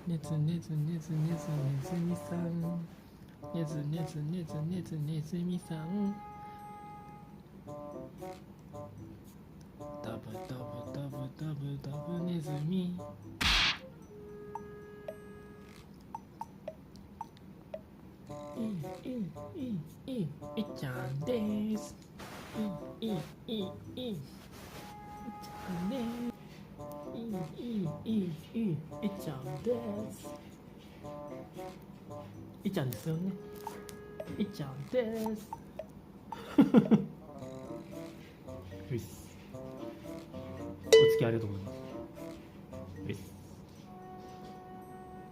ねずねずねずねずねずみさん、ねずねずねずねずねずみさん、ダブダブダブダブダブねずみ。いっちゃんです。いっちゃんです。いっちゃんです。いっちゃんですよね。いっちゃんです。お付き合いありがとうございます。